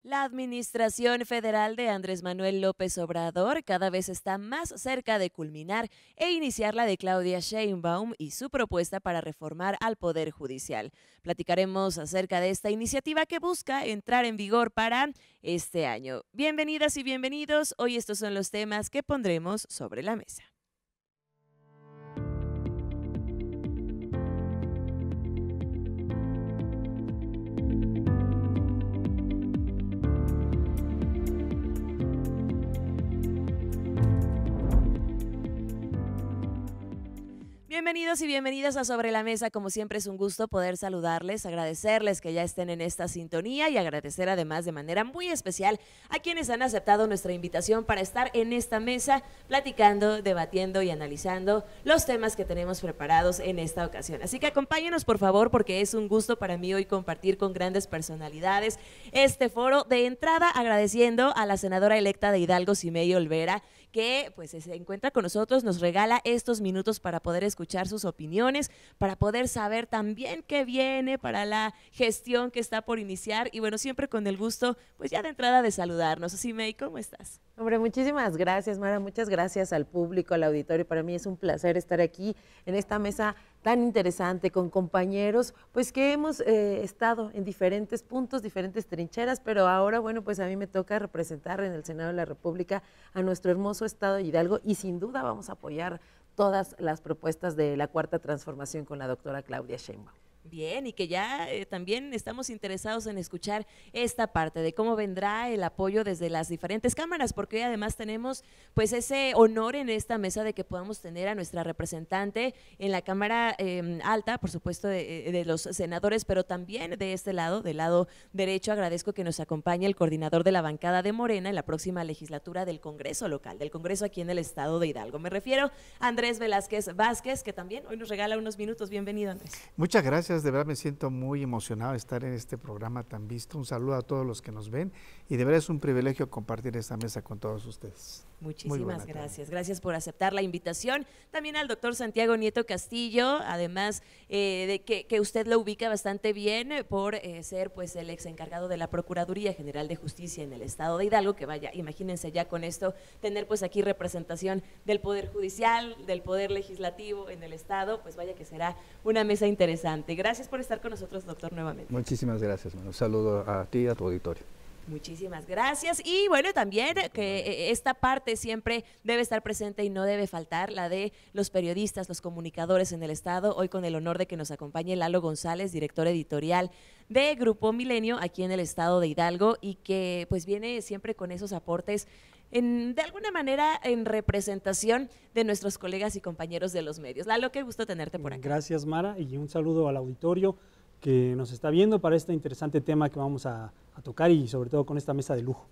La administración federal de Andrés Manuel López Obrador cada vez está más cerca de culminar e iniciar la de Claudia Sheinbaum y su propuesta para reformar al Poder Judicial. Platicaremos acerca de esta iniciativa que busca entrar en vigor para este año. Bienvenidas y bienvenidos. Hoy estos son los temas que pondremos sobre la mesa. Bienvenidos y bienvenidas a Sobre la Mesa. Como siempre es un gusto poder saludarles, agradecerles que ya estén en esta sintonía y agradecer además de manera muy especial a quienes han aceptado nuestra invitación para estar en esta mesa platicando, debatiendo y analizando los temas que tenemos preparados en esta ocasión. Así que acompáñenos por favor porque es un gusto para mí hoy compartir con grandes personalidades este foro. De entrada agradeciendo a la senadora electa de Hidalgo, Zimeia Olvera, que pues se encuentra con nosotros, nos regala estos minutos para poder escuchar sus opiniones, para poder saber también qué viene para la gestión que está por iniciar y bueno, siempre con el gusto, pues ya de entrada de saludarnos. Simei, ¿cómo estás? Hombre, muchísimas gracias, Mara, muchas gracias al público, al auditorio. Para mí es un placer estar aquí en esta mesa tan interesante con compañeros, pues que hemos estado en diferentes puntos, diferentes trincheras, pero ahora, bueno, pues a mí me toca representar en el Senado de la República a nuestro hermoso estado de Hidalgo y sin duda vamos a apoyar todas las propuestas de la Cuarta Transformación con la doctora Claudia Sheinbaum. Bien, y que ya también estamos interesados en escuchar esta parte de cómo vendrá el apoyo desde las diferentes cámaras, porque hoy además tenemos pues ese honor en esta mesa de que podamos tener a nuestra representante en la Cámara Alta, por supuesto de los senadores, pero también de este lado, del lado derecho, agradezco que nos acompañe el coordinador de la bancada de Morena en la próxima legislatura del Congreso local, del Congreso aquí en el estado de Hidalgo. Me refiero a Andrés Velázquez Vázquez, que también hoy nos regala unos minutos. Bienvenido, Andrés. Muchas gracias. De verdad me siento muy emocionado de estar en este programa tan visto. Un saludo a todos los que nos ven y de verdad es un privilegio compartir esta mesa con todos ustedes. Muchísimas gracias. Gracias por aceptar la invitación. También al doctor Santiago Nieto Castillo, además de que usted lo ubica bastante bien por ser pues el ex encargado de la Procuraduría General de Justicia en el estado de Hidalgo, que vaya, imagínense ya con esto, tener pues aquí representación del Poder Judicial, del Poder Legislativo en el estado, pues vaya que será una mesa interesante. Gracias por estar con nosotros, doctor, nuevamente. Muchísimas gracias, Manu. Un saludo a ti y a tu auditorio. Muchísimas gracias y bueno, también que esta parte siempre debe estar presente y no debe faltar, la de los periodistas, los comunicadores en el estado, hoy con el honor de que nos acompañe Lalo González, director editorial de Grupo Milenio aquí en el estado de Hidalgo y que pues viene siempre con esos aportes de alguna manera en representación de nuestros colegas y compañeros de los medios. Lalo, qué gusto tenerte por acá. Gracias, Mara, y un saludo al auditorio que nos está viendo para este interesante tema que vamos a tocar y sobre todo con esta mesa de lujo.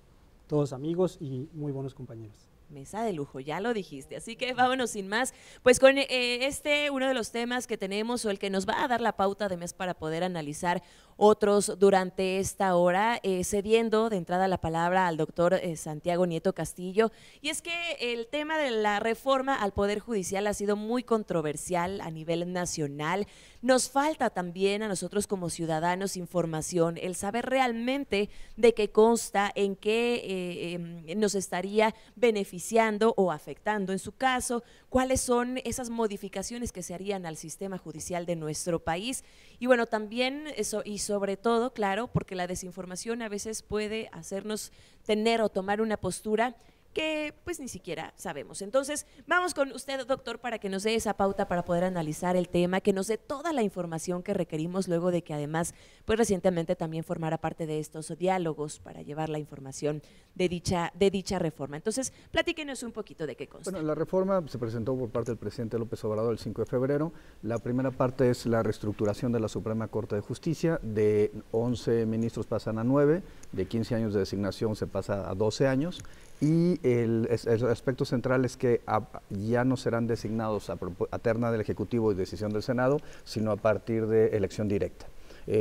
Todos amigos y muy buenos compañeros. Mesa de lujo, ya lo dijiste, así que vámonos sin más, pues con uno de los temas que tenemos o el que nos va a dar la pauta de mes para poder analizar otros durante esta hora, cediendo de entrada la palabra al doctor Santiago Nieto Castillo, y es que el tema de la reforma al Poder Judicial ha sido muy controversial a nivel nacional. Nos falta también a nosotros como ciudadanos información, el saber realmente de qué consta, en qué nos estaría beneficiando o afectando en su caso, cuáles son esas modificaciones que se harían al sistema judicial de nuestro país. Y bueno, también eso y sobre todo, claro, porque la desinformación a veces puede hacernos tener o tomar una postura que pues ni siquiera sabemos. Entonces, vamos con usted, doctor, para que nos dé esa pauta para poder analizar el tema, que nos dé toda la información que requerimos luego de que además, pues recientemente también formara parte de estos diálogos para llevar la información de dicha reforma. Entonces, platíquenos un poquito de qué consta. Bueno, la reforma se presentó por parte del presidente López Obrador el 5 de febrero. La primera parte es la reestructuración de la Suprema Corte de Justicia. De 11 ministros pasan a 9, de 15 años de designación se pasa a 12 años. Y el aspecto central es que ya no serán designados a terna del Ejecutivo y decisión del Senado, sino a partir de elección directa,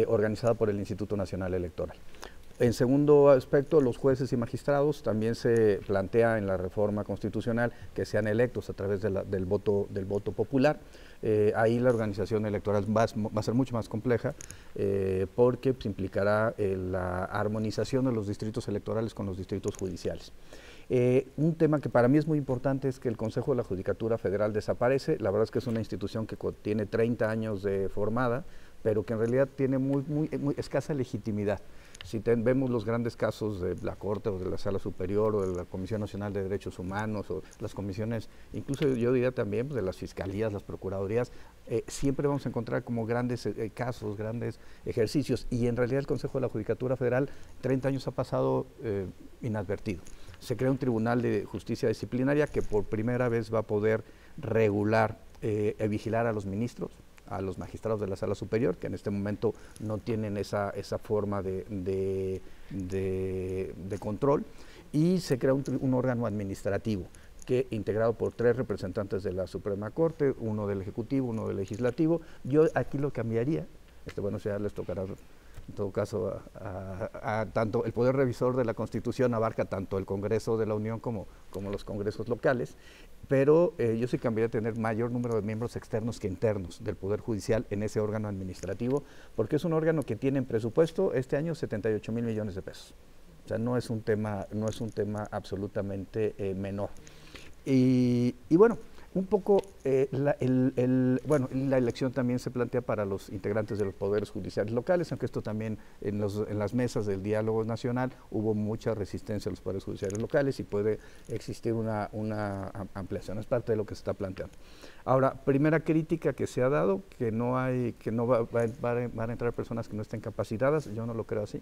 organizada por el Instituto Nacional Electoral. En segundo aspecto, los jueces y magistrados también se plantea en la reforma constitucional que sean electos a través del voto popular. Ahí la organización electoral va a ser mucho más compleja porque pues, implicará la armonización de los distritos electorales con los distritos judiciales. Un tema que para mí es muy importante es que el Consejo de la Judicatura Federal desaparece. La verdad es que es una institución que tiene 30 años de formada, pero que en realidad tiene muy escasa legitimidad. Si vemos los grandes casos de la Corte o de la Sala Superior o de la Comisión Nacional de Derechos Humanos o las comisiones, incluso yo diría también pues, de las fiscalías, las procuradurías, siempre vamos a encontrar como grandes casos, grandes ejercicios, y en realidad el Consejo de la Judicatura Federal 30 años ha pasado inadvertido. Se crea un Tribunal de Justicia Disciplinaria que por primera vez va a poder regular, vigilar a los ministros, a los magistrados de la Sala Superior, que en este momento no tienen esa forma de control, y se crea un órgano administrativo que integrado por 3 representantes de la Suprema Corte, uno del Ejecutivo, uno del Legislativo. Yo aquí lo cambiaría, bueno, ya les tocará en todo caso tanto el Poder Revisor de la Constitución abarca tanto el Congreso de la Unión como los congresos locales, pero yo sí cambiaría a tener mayor número de miembros externos que internos del Poder Judicial en ese órgano administrativo, porque es un órgano que tiene en presupuesto este año 78,000 millones de pesos. O sea, no es un tema absolutamente menor. Y bueno, un poco, la elección también se plantea para los integrantes de los poderes judiciales locales, aunque esto también en las mesas del diálogo nacional hubo mucha resistencia a los poderes judiciales locales y puede existir una ampliación, es parte de lo que se está planteando. Ahora, primera crítica que se ha dado, que no van a entrar personas que no estén capacitadas, yo no lo creo así.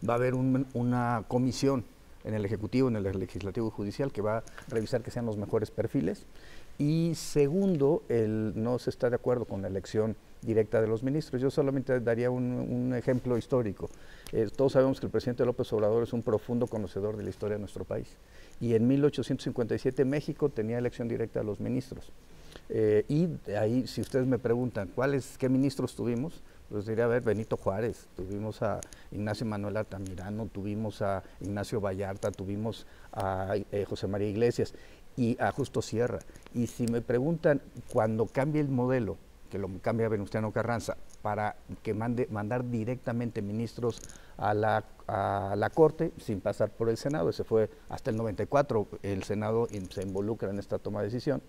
Va a haber una comisión en el Ejecutivo, en el Legislativo y Judicial, que va a revisar que sean los mejores perfiles. Y segundo, no se está de acuerdo con la elección directa de los ministros. Yo solamente daría un ejemplo histórico. Todos sabemos que el presidente López Obrador es un profundo conocedor de la historia de nuestro país. Y en 1857 México tenía elección directa de los ministros. Y ahí, si ustedes me preguntan, ¿qué ministros tuvimos? Pues diría, a ver, Benito Juárez, tuvimos a Ignacio Manuel Altamirano, tuvimos a Ignacio Vallarta, tuvimos a José María Iglesias y a Justo Sierra. Y si me preguntan, cuando cambie el modelo, que lo cambia Venustiano Carranza, para que mandar directamente ministros a la Corte sin pasar por el Senado, ese fue hasta el 94, el Senado se involucra en esta toma de decisión,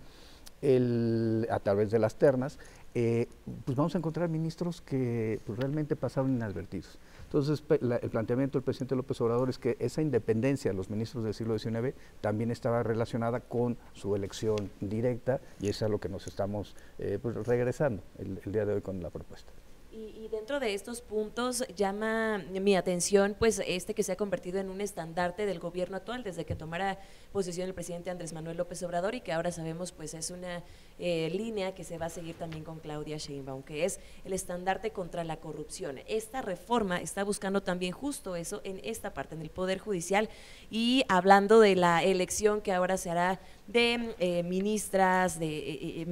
a través de las ternas, pues vamos a encontrar ministros que pues, realmente pasaron inadvertidos. Entonces, el planteamiento del presidente López Obrador es que esa independencia de los ministros del siglo XIX también estaba relacionada con su elección directa, y eso es a lo que nos estamos pues, regresando el día de hoy con la propuesta. Y dentro de estos puntos llama mi atención pues que se ha convertido en un estandarte del gobierno actual desde que tomara posesión el presidente Andrés Manuel López Obrador, y que ahora sabemos pues es una línea que se va a seguir también con Claudia Sheinbaum, que es el estandarte contra la corrupción. Esta reforma está buscando también justo eso en esta parte, en el Poder Judicial, y hablando de la elección que ahora se hará de ministras y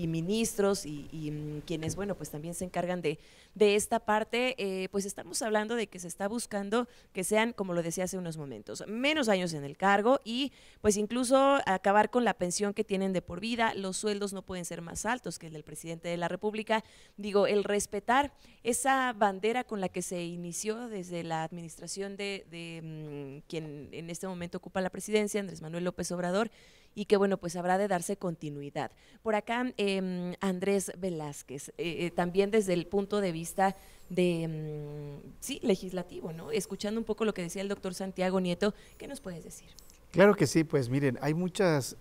ministros y quienes, bueno, pues también se encargan de esta parte, pues estamos hablando de que se está buscando que sean, como lo decía hace unos momentos, menos años en el cargo y pues incluso acabar con la pensión que tienen de por vida. Los sueldos no pueden ser más altos que el del presidente de la República. Digo, el respetar esa bandera con la que se inició desde la administración de quien en este momento ocupa la presidencia, Andrés Manuel López Obrador, y que bueno, pues habrá de darse continuidad. Por acá, Andrés Velázquez, también desde el punto de vista de, sí, legislativo, ¿no? Escuchando un poco lo que decía el doctor Santiago Nieto, ¿qué nos puedes decir? Claro que sí, pues miren, hay muchos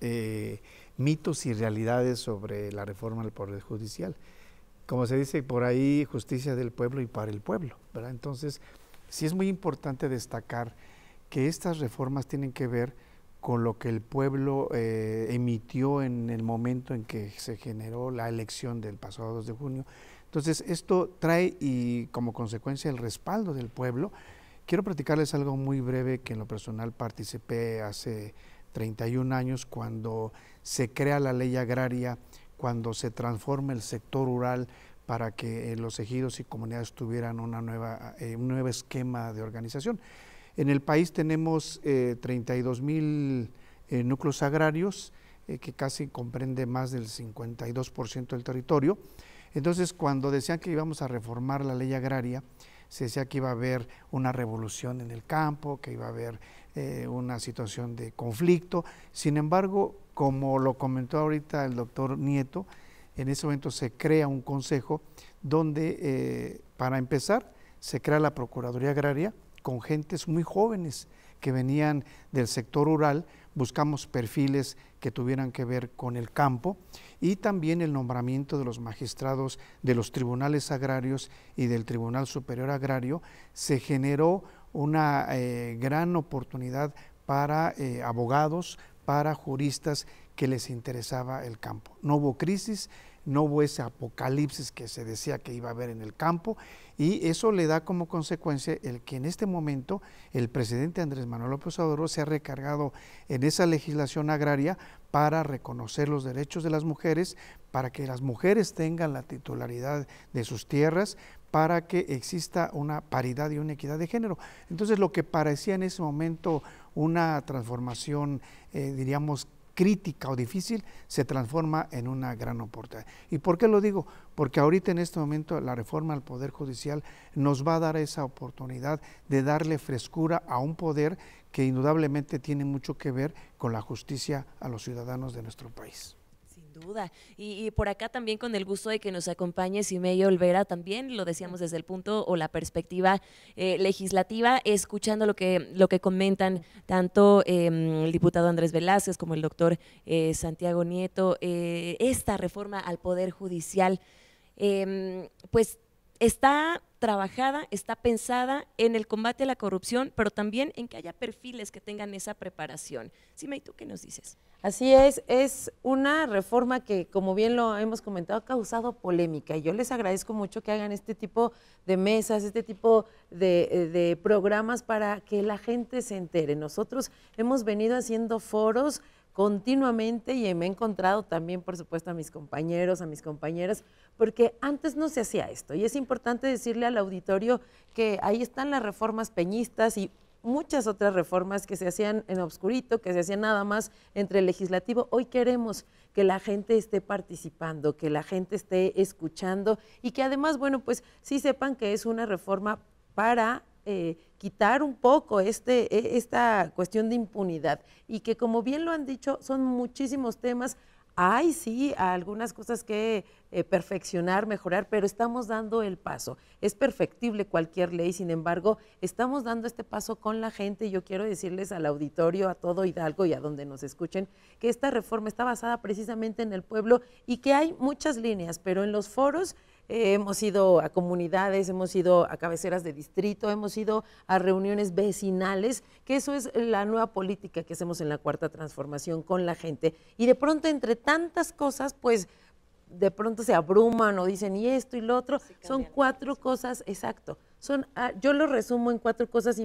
mitos y realidades sobre la reforma del Poder Judicial. Como se dice por ahí, justicia del pueblo y para el pueblo, ¿verdad? Entonces, sí es muy importante destacar que estas reformas tienen que ver con lo que el pueblo emitió en el momento en que se generó la elección del pasado 2 de junio. Entonces, esto trae y como consecuencia el respaldo del pueblo. Quiero platicarles algo muy breve que en lo personal participé hace 31 años cuando se crea la ley agraria, cuando se transforma el sector rural para que los ejidos y comunidades tuvieran un nuevo esquema de organización. En el país tenemos 32,000 núcleos agrarios, que casi comprende más del 52% del territorio. Entonces, cuando decían que íbamos a reformar la ley agraria, se decía que iba a haber una revolución en el campo, que iba a haber una situación de conflicto. Sin embargo, como lo comentó ahorita el doctor Nieto, en ese momento se crea un consejo donde, para empezar, se crea la Procuraduría Agraria con gentes muy jóvenes que venían del sector rural. Buscamos perfiles que tuvieran que ver con el campo, y también el nombramiento de los magistrados de los tribunales agrarios y del Tribunal Superior Agrario. Se generó una gran oportunidad para abogados, para juristas que les interesaba el campo. No hubo crisis, no hubo ese apocalipsis que se decía que iba a haber en el campo, y eso le da como consecuencia el que en este momento el presidente Andrés Manuel López Obrador se ha recargado en esa legislación agraria para reconocer los derechos de las mujeres, para que las mujeres tengan la titularidad de sus tierras, para que exista una paridad y una equidad de género. Entonces, lo que parecía en ese momento una transformación, diríamos, crítica o difícil, se transforma en una gran oportunidad. ¿Y por qué lo digo? Porque ahorita en este momento la reforma al Poder Judicial nos va a dar esa oportunidad de darle frescura a un poder que indudablemente tiene mucho que ver con la justicia a los ciudadanos de nuestro país. Sin duda. Y por acá también con el gusto de que nos acompañe Simeyo Olvera, también lo decíamos desde el punto o la perspectiva legislativa, escuchando lo que comentan tanto el diputado Andrés Velázquez como el doctor Santiago Nieto. Esta reforma al Poder Judicial, pues está trabajada, está pensada en el combate a la corrupción, pero también en que haya perfiles que tengan esa preparación. Simeyo, ¿tú qué nos dices? Así es una reforma que, como bien lo hemos comentado, ha causado polémica, y yo les agradezco mucho que hagan este tipo de mesas, este tipo de programas para que la gente se entere. Nosotros hemos venido haciendo foros continuamente y me he encontrado también, por supuesto, a mis compañeros, a mis compañeras, porque antes no se hacía esto, y es importante decirle al auditorio que ahí están las reformas peñistas y muchas otras reformas que se hacían en obscurito, que se hacían nada más entre el legislativo. Hoy queremos que la gente esté participando, que la gente esté escuchando, y que además, bueno, pues sí sepan que es una reforma para quitar un poco esta cuestión de impunidad, y que, como bien lo han dicho, son muchísimos temas. Hay sí algunas cosas que perfeccionar, mejorar, pero estamos dando el paso. Es perfectible cualquier ley, sin embargo, estamos dando este paso con la gente. Yo quiero decirles al auditorio, a todo Hidalgo y a donde nos escuchen, que esta reforma está basada precisamente en el pueblo, y que hay muchas líneas, pero en los foros hemos ido a comunidades, hemos ido a cabeceras de distrito, hemos ido a reuniones vecinales, que eso es la nueva política que hacemos en la Cuarta Transformación con la gente. Y de pronto, entre tantas cosas, pues de pronto se abruman o dicen y esto y lo otro. Son 4 cosas, exacto. Yo lo resumo en 4 cosas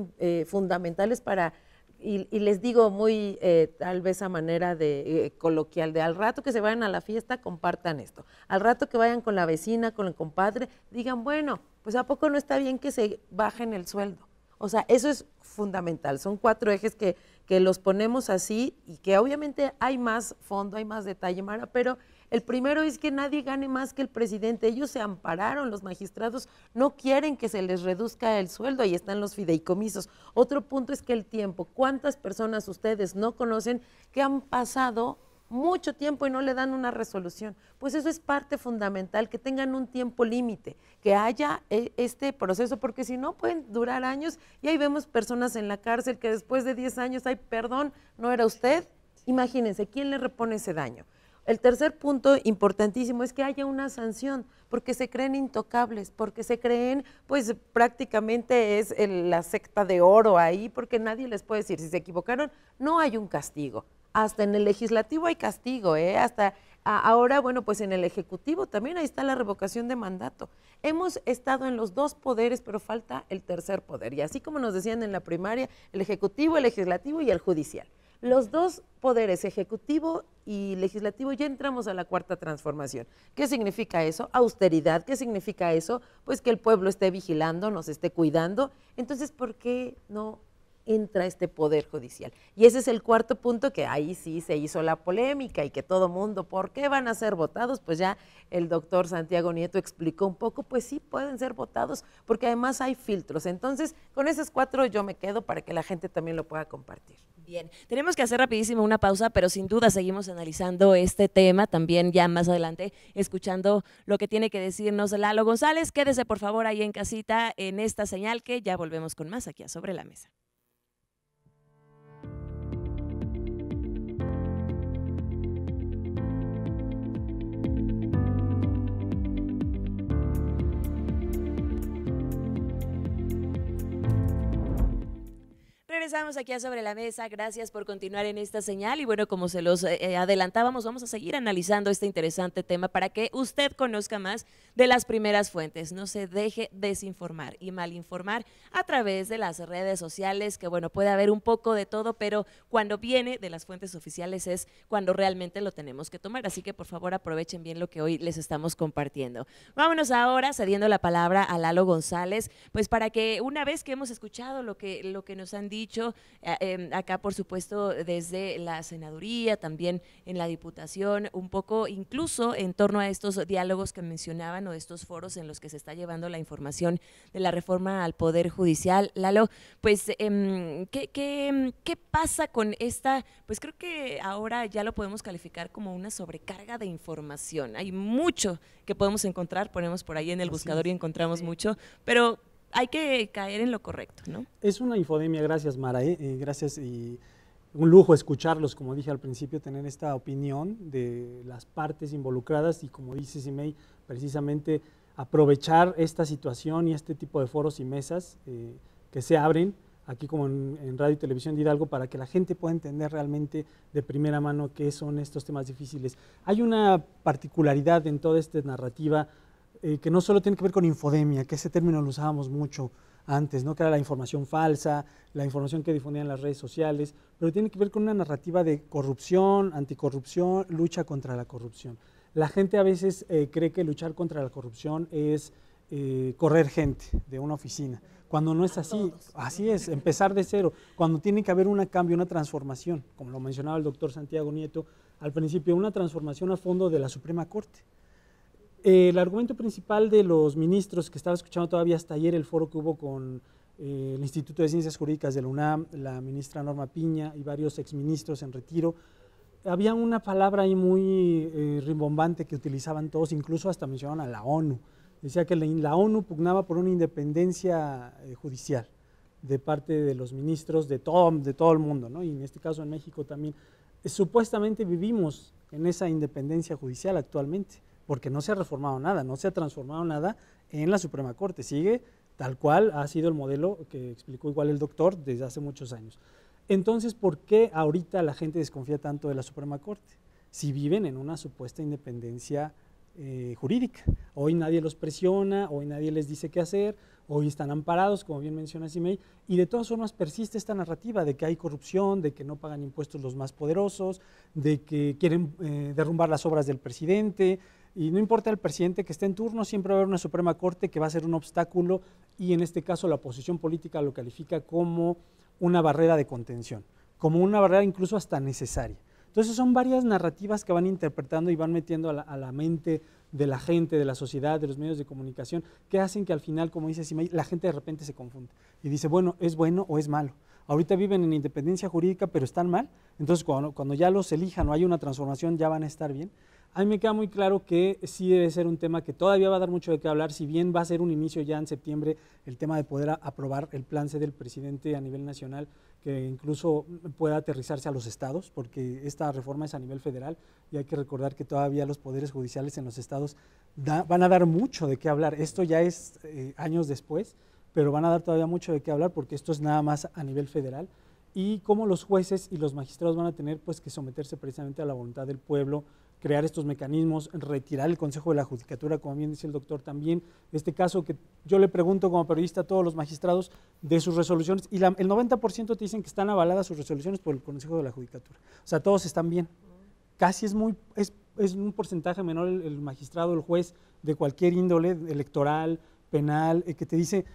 fundamentales para... Y les digo muy tal vez a manera de coloquial, de al rato que se vayan a la fiesta, compartan esto. Al rato que vayan con la vecina, con el compadre, digan, bueno, pues ¿a poco no está bien que se bajen el sueldo? O sea, eso es fundamental. Son 4 ejes que los ponemos así, y que obviamente hay más fondo, hay más detalle, Mara, pero el primero es que nadie gane más que el presidente. Ellos se ampararon, los magistrados no quieren que se les reduzca el sueldo, ahí están los fideicomisos. Otro punto es que el tiempo. ¿Cuántas personas ustedes no conocen que han pasado mucho tiempo y no le dan una resolución? Pues eso es parte fundamental, que tengan un tiempo límite, que haya este proceso, porque si no pueden durar años, y ahí vemos personas en la cárcel que después de 10 años, ay, perdón, no era usted. Imagínense, ¿quién le repone ese daño? El tercer punto importantísimo es que haya una sanción, porque se creen intocables, porque se creen, pues prácticamente es la secta de oro ahí, porque nadie les puede decir, si se equivocaron, no hay un castigo. Hasta en el legislativo hay castigo, hasta ahora, bueno, pues en el ejecutivo también ahí está la revocación de mandato. Hemos estado en los 2 poderes, pero falta el tercer poder, y así como nos decían en la primaria, el ejecutivo, el legislativo y el judicial. los dos poderes, ejecutivo y legislativo, ya entramos a la cuarta transformación. ¿Qué significa eso? Austeridad. ¿Qué significa eso? Pues que el pueblo esté vigilando, nos esté cuidando. Entonces, ¿por qué no entra este poder judicial? Y ese es el cuarto punto, que ahí sí se hizo la polémica y que todo mundo, ¿por qué van a ser votados? Pues ya el doctor Santiago Nieto explicó un poco, pues sí pueden ser votados, porque además hay filtros. Entonces, con esos cuatro yo me quedo para que la gente también lo pueda compartir. Bien, tenemos que hacer rapidísimo una pausa, pero sin duda seguimos analizando este tema, también ya más adelante, escuchando lo que tiene que decirnos Lalo González. Quédese por favor ahí en casita en esta señal, que ya volvemos con más aquí a Sobre la Mesa. Regresamos aquí a Sobre la Mesa, gracias por continuar en esta señal y bueno, como se los adelantábamos, vamos a seguir analizando este interesante tema para que usted conozca más de las primeras fuentes, no se deje desinformar y malinformar a través de las redes sociales, que bueno, puede haber un poco de todo, pero cuando viene de las fuentes oficiales es cuando realmente lo tenemos que tomar, así que por favor aprovechen bien lo que hoy les estamos compartiendo. Vámonos ahora cediendo la palabra a Lalo González, pues para que una vez que hemos escuchado lo que nos han dicho, acá por supuesto desde la senaduría, también en la diputación, un poco incluso en torno a estos diálogos que mencionaban o estos foros en los que se está llevando la información de la reforma al Poder Judicial. Lalo, pues ¿qué pasa con esta? Pues creo que ahora ya lo podemos calificar como una sobrecarga de información. Hay mucho que podemos encontrar, ponemos por ahí en el buscador y encontramos mucho, pero hay que caer en lo correcto, ¿no? Es una infodemia, gracias Mara, gracias, y un lujo escucharlos, como dije al principio, tener esta opinión de las partes involucradas y como dice Simei, precisamente aprovechar esta situación y este tipo de foros y mesas que se abren aquí como en Radio y Televisión de Hidalgo para que la gente pueda entender realmente de primera mano qué son estos temas difíciles. Hay una particularidad en toda esta narrativa que no solo tiene que ver con infodemia, que ese término lo usábamos mucho antes, ¿no? Que era la información falsa, la información que difundían las redes sociales, pero tiene que ver con una narrativa de corrupción, anticorrupción, lucha contra la corrupción. La gente a veces cree que luchar contra la corrupción es correr gente de una oficina, cuando no es así. Así es, empezar de cero, cuando tiene que haber un cambio, una transformación, como lo mencionaba el doctor Santiago Nieto al principio, una transformación a fondo de la Suprema Corte. El argumento principal de los ministros, que estaba escuchando todavía hasta ayer el foro que hubo con el Instituto de Ciencias Jurídicas de la UNAM, la ministra Norma Piña y varios exministros en retiro, había una palabra ahí muy rimbombante que utilizaban todos, incluso hasta mencionaban a la ONU. Decía que la ONU pugnaba por una independencia judicial de parte de los ministros de todo el mundo, ¿no? Y en este caso en México también. Supuestamente vivimos en esa independencia judicial actualmente, porque no se ha reformado nada, no se ha transformado nada en la Suprema Corte, sigue tal cual ha sido el modelo que explicó igual el doctor desde hace muchos años. Entonces, ¿por qué ahorita la gente desconfía tanto de la Suprema Corte? Si viven en una supuesta independencia jurídica. Hoy nadie los presiona, hoy nadie les dice qué hacer, hoy están amparados, como bien menciona Simei, y de todas formas persiste esta narrativa de que hay corrupción, de que no pagan impuestos los más poderosos, de que quieren derrumbar las obras del presidente, y no importa el presidente que esté en turno, siempre va a haber una Suprema Corte que va a ser un obstáculo, y en este caso la oposición política lo califica como una barrera de contención, como una barrera incluso hasta necesaria. Entonces son varias narrativas que van interpretando y van metiendo a la mente de la gente, de la sociedad, de los medios de comunicación, que hacen que al final, como dice Simei, la gente de repente se confunde y dice, bueno, ¿es bueno o es malo? Ahorita viven en independencia jurídica, pero están mal, entonces cuando ya los elijan o hay una transformación, ya van a estar bien. A mí me queda muy claro que sí debe ser un tema que todavía va a dar mucho de qué hablar, si bien va a ser un inicio ya en septiembre el tema de poder aprobar el plan C del presidente a nivel nacional, que incluso pueda aterrizarse a los estados, porque esta reforma es a nivel federal y hay que recordar que todavía los poderes judiciales en los estados van a dar mucho de qué hablar. Esto ya es años después, pero van a dar todavía mucho de qué hablar porque esto es nada más a nivel federal, y cómo los jueces y los magistrados van a tener pues que someterse precisamente a la voluntad del pueblo, crear estos mecanismos, retirar el Consejo de la Judicatura, como bien dice el doctor también, este caso que yo le pregunto como periodista a todos los magistrados de sus resoluciones, y el 90% te dicen que están avaladas sus resoluciones por el Consejo de la Judicatura, o sea, todos están bien. Casi es un porcentaje menor el magistrado, el juez de cualquier índole, electoral, penal, que te dice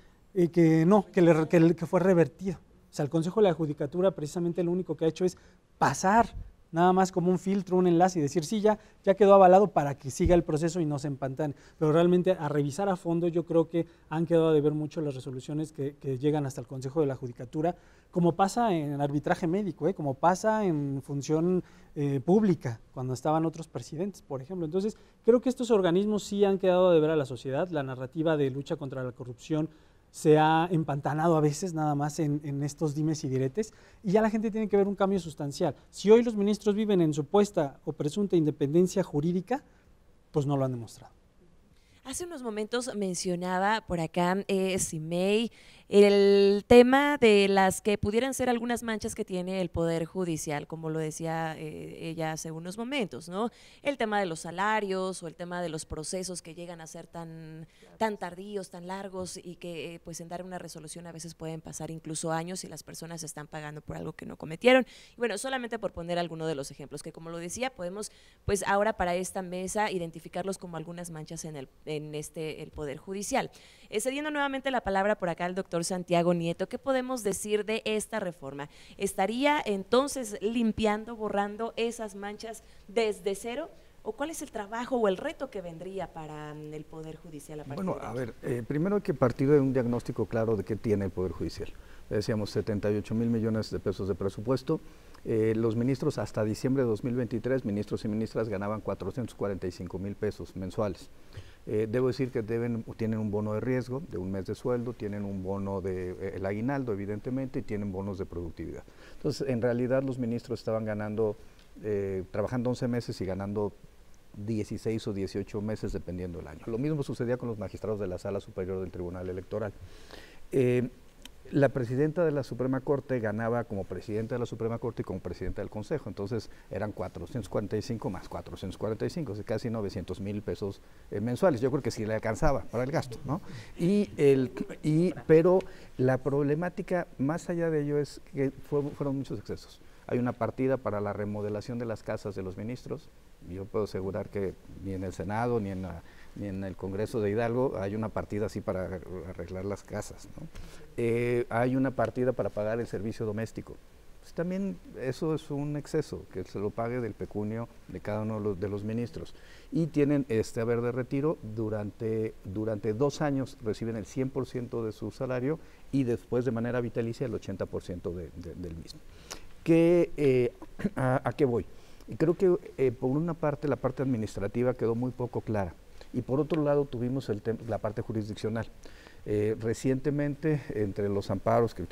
que no, que fue revertido. O sea, el Consejo de la Judicatura precisamente lo único que ha hecho es pasar nada más como un filtro, un enlace y decir, sí, ya quedó avalado para que siga el proceso y no se empantane. Pero realmente a revisar a fondo yo creo que han quedado de ver mucho las resoluciones que llegan hasta el Consejo de la Judicatura, como pasa en arbitraje médico, como pasa en función pública, cuando estaban otros presidentes, por ejemplo. Entonces, creo que estos organismos sí han quedado de ver a la sociedad. La narrativa de lucha contra la corrupción se ha empantanado a veces nada más en estos dimes y diretes, y ya la gente tiene que ver un cambio sustancial. Si hoy los ministros viven en supuesta o presunta independencia jurídica, pues no lo han demostrado. Hace unos momentos mencionaba por acá Simei el tema de las que pudieran ser algunas manchas que tiene el Poder Judicial, como lo decía ella hace unos momentos, ¿no? El tema de los salarios o el tema de los procesos que llegan a ser tan tardíos, tan largos y que pues en dar una resolución a veces pueden pasar incluso años y las personas están pagando por algo que no cometieron. Y bueno, solamente por poner alguno de los ejemplos, que como lo decía, podemos pues ahora para esta mesa identificarlos como algunas manchas en el Poder Judicial. Cediendo nuevamente la palabra por acá al doctor Santiago Nieto, ¿qué podemos decir de esta reforma? ¿Estaría entonces limpiando, borrando esas manchas desde cero? ¿O cuál es el trabajo o el reto que vendría para el Poder Judicial a partir de a ver, primero hay que partir de un diagnóstico claro de qué tiene el Poder Judicial. Decíamos 78 mil millones de pesos de presupuesto. Los ministros hasta diciembre de 2023, ministros y ministras ganaban 445 mil pesos mensuales. Debo decir que tienen un bono de riesgo de un mes de sueldo, tienen un bono del aguinaldo, evidentemente, y tienen bonos de productividad. Entonces, en realidad, los ministros estaban ganando, trabajando 11 meses y ganando 16 o 18 meses, dependiendo del año. Lo mismo sucedía con los magistrados de la Sala Superior del Tribunal Electoral. La presidenta de la Suprema Corte ganaba como presidenta de la Suprema Corte y como presidenta del Consejo, entonces eran 445 más 445, o sea, casi 900 mil pesos mensuales. Yo creo que sí le alcanzaba para el gasto, ¿no? Pero la problemática más allá de ello es que fueron muchos excesos. Hay una partida para la remodelación de las casas de los ministros. Yo puedo asegurar que ni en el Senado ni en el Congreso de Hidalgo hay una partida así para arreglar las casas, ¿no? Hay una partida para pagar el servicio doméstico. Pues también eso es un exceso, que se lo pague del pecunio de cada uno de los ministros. Y tienen este haber de retiro durante 2 años, reciben el 100% de su salario y después de manera vitalicia el 80% del mismo. ¿A qué voy? Y creo que por una parte la parte administrativa quedó muy poco clara y por otro lado tuvimos la parte jurisdiccional. Recientemente, entre los amparos que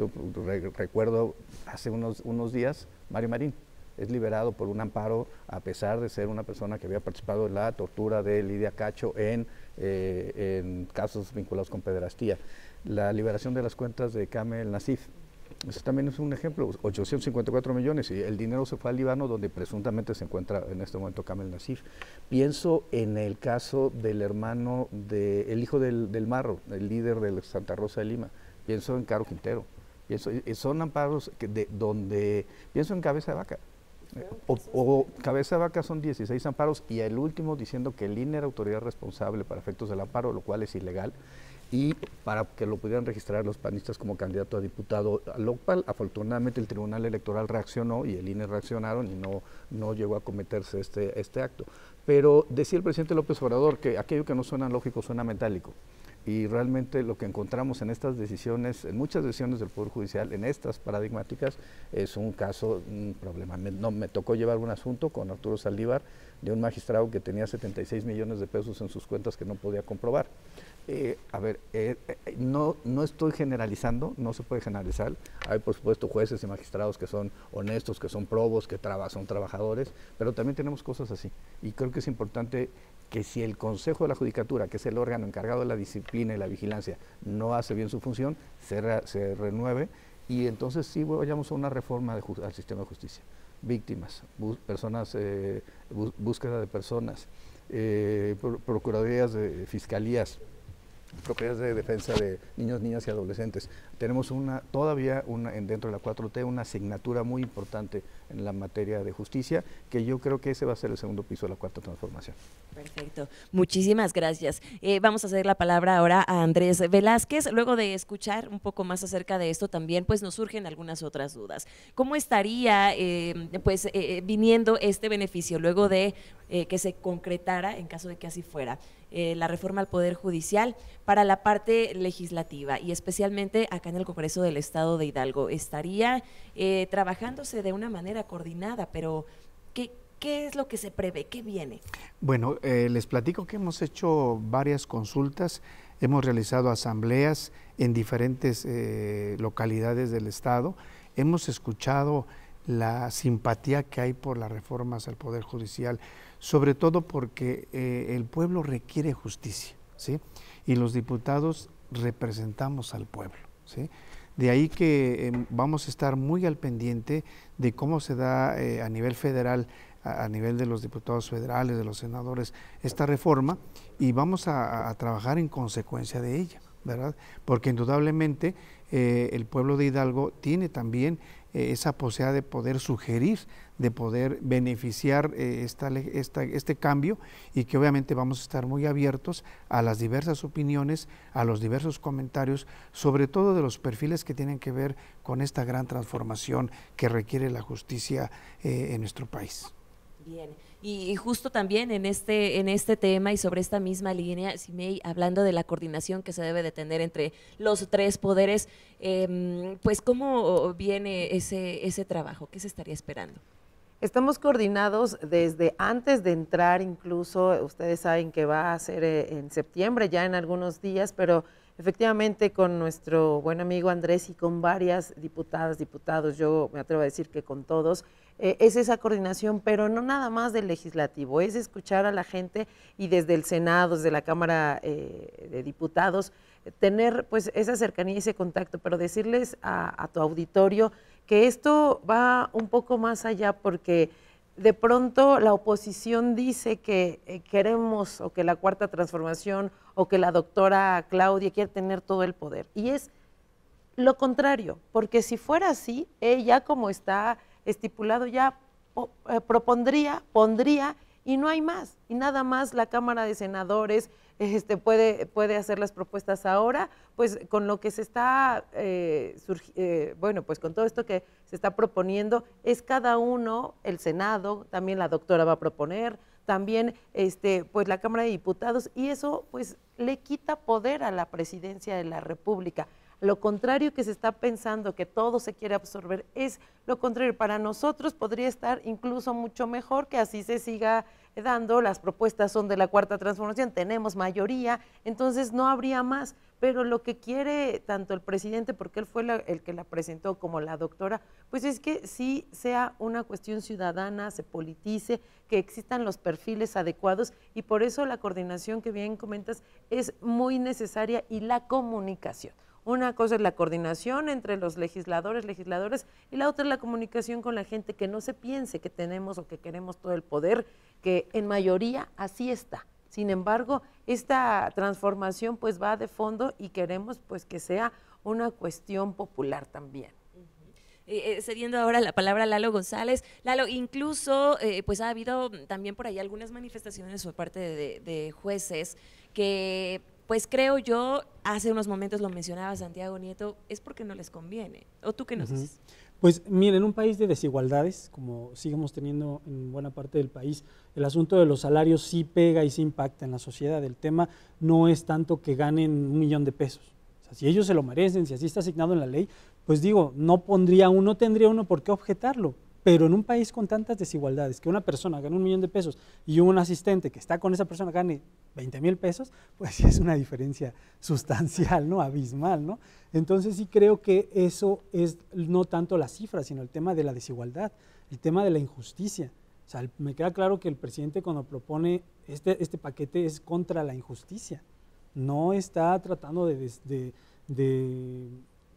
recuerdo hace unos días, Mario Marín es liberado por un amparo a pesar de ser una persona que había participado en la tortura de Lidia Cacho en casos vinculados con pederastía. La liberación de las cuentas de Kamel Nasif. Eso también es un ejemplo, 854 millones y el dinero se fue al Líbano donde presuntamente se encuentra en este momento Kamel Nasif. Pienso en el caso del hermano, el hijo del Marro, el líder de Santa Rosa de Lima, pienso en Caro Quintero, son amparos donde pienso en Cabeza de Vaca. O Cabeza de Vaca son 16 amparos y el último diciendo que el INE era autoridad responsable para efectos del amparo, lo cual es ilegal. Y para que lo pudieran registrar los panistas como candidato a diputado local, afortunadamente el Tribunal Electoral reaccionó y el INE reaccionaron y no llegó a cometerse este acto. Pero decía el presidente López Obrador que aquello que no suena lógico suena metálico. Y realmente lo que encontramos en estas decisiones, en muchas decisiones del Poder Judicial, en estas paradigmáticas, es un problema. Me tocó llevar un asunto con Arturo Saldívar de un magistrado que tenía 76 millones de pesos en sus cuentas que no podía comprobar. No estoy generalizando, no se puede generalizar. Hay, por supuesto, jueces y magistrados que son honestos, que son probos, que son trabajadores, pero también tenemos cosas así. Y creo que es importante que si el Consejo de la Judicatura, que es el órgano encargado de la disciplina y la vigilancia, no hace bien su función, se renueve y entonces sí vayamos a una reforma al sistema de justicia. víctimas, búsqueda de personas, procuradurías de fiscalías, propiedades de defensa de niños, niñas y adolescentes. Tenemos todavía dentro de la 4T una asignatura muy importante en la materia de justicia, que yo creo que ese va a ser el segundo piso de la Cuarta Transformación. Perfecto, muchísimas gracias. Vamos a ceder la palabra ahora a Andrés Velázquez. Luego de escuchar un poco más acerca de esto también, pues nos surgen algunas otras dudas. ¿Cómo estaría viniendo este beneficio luego de que se concretara, en caso de que así fuera, la reforma al Poder Judicial para la parte legislativa y especialmente acá en el Congreso del Estado de Hidalgo? ¿Estaría trabajándose de una manera coordinada, pero ¿qué es lo que se prevé? ¿Qué viene? Bueno, les platico que hemos hecho varias consultas, hemos realizado asambleas en diferentes localidades del Estado, hemos escuchado la simpatía que hay por las reformas al Poder Judicial, sobre todo porque el pueblo requiere justicia, ¿sí? Y los diputados representamos al pueblo, ¿sí? De ahí que vamos a estar muy al pendiente de cómo se da a nivel federal, a nivel de los diputados federales, de los senadores, esta reforma, y vamos a trabajar en consecuencia de ella, ¿verdad? Porque indudablemente el pueblo de Hidalgo tiene también esa posibilidad de poder sugerir, de poder beneficiar este cambio, y que obviamente vamos a estar muy abiertos a las diversas opiniones, a los diversos comentarios, sobre todo de los perfiles que tienen que ver con esta gran transformación que requiere la justicia en nuestro país. Bien, y justo también en este tema y sobre esta misma línea, Simei, hablando de la coordinación que se debe de tener entre los tres poderes, pues ¿cómo viene ese trabajo? ¿Qué se estaría esperando? Estamos coordinados desde antes de entrar, incluso ustedes saben que va a ser en septiembre, ya en algunos días, pero efectivamente con nuestro buen amigo Andrés y con varias diputadas, diputados, yo me atrevo a decir que con todos, es esa coordinación, pero no nada más del legislativo, es escuchar a la gente y desde el Senado, desde la Cámara de Diputados, tener pues esa cercanía y ese contacto, pero decirles a tu auditorio que esto va un poco más allá, porque de pronto la oposición dice que queremos, o que la Cuarta Transformación, o que la doctora Claudia quiere tener todo el poder, y es lo contrario, porque si fuera así, ella como está estipulado ya pondría, y no hay más, y nada más la Cámara de Senadores puede hacer las propuestas ahora, pues con lo que se está, bueno, pues con todo esto que se está proponiendo, es cada uno, el Senado, también la doctora va a proponer, también pues la Cámara de Diputados, y eso pues le quita poder a la Presidencia de la República. Lo contrario que se está pensando, que todo se quiere absorber, es lo contrario. Para nosotros podría estar incluso mucho mejor que así se siga dando. Las propuestas son de la Cuarta Transformación, tenemos mayoría, entonces no habría más. Pero lo que quiere tanto el presidente, porque él fue el que la presentó, como la doctora, pues es que sí sea una cuestión ciudadana, se politice, que existan los perfiles adecuados, y por eso la coordinación que bien comentas es muy necesaria, y la comunicación. Una cosa es la coordinación entre los legisladores, y la otra es la comunicación con la gente, que no se piense que tenemos o que queremos todo el poder, que en mayoría así está. Sin embargo, esta transformación pues va de fondo, y queremos pues que sea una cuestión popular también. Cediendo ahora la palabra a Lalo González. Lalo, incluso pues ha habido también por ahí algunas manifestaciones por parte de jueces que, pues creo yo, hace unos momentos lo mencionaba Santiago Nieto, es porque no les conviene. ¿O tú qué nos dices? Pues miren, en un país de desigualdades, como sigamos teniendo en buena parte del país, el asunto de los salarios sí pega y sí impacta en la sociedad. El tema no es tanto que ganen 1 millón de pesos. O sea, si ellos se lo merecen, si así está asignado en la ley, pues digo, no tendría uno por qué objetarlo. Pero en un país con tantas desigualdades, que una persona gane 1 millón de pesos y un asistente que está con esa persona gane 20,000 pesos, pues sí es una diferencia sustancial, ¿no? Abismal, ¿no? Entonces sí creo que eso es no tanto la cifra, sino el tema de la desigualdad, el tema de la injusticia. O sea, me queda claro que el presidente, cuando propone este paquete, es contra la injusticia. No está tratando de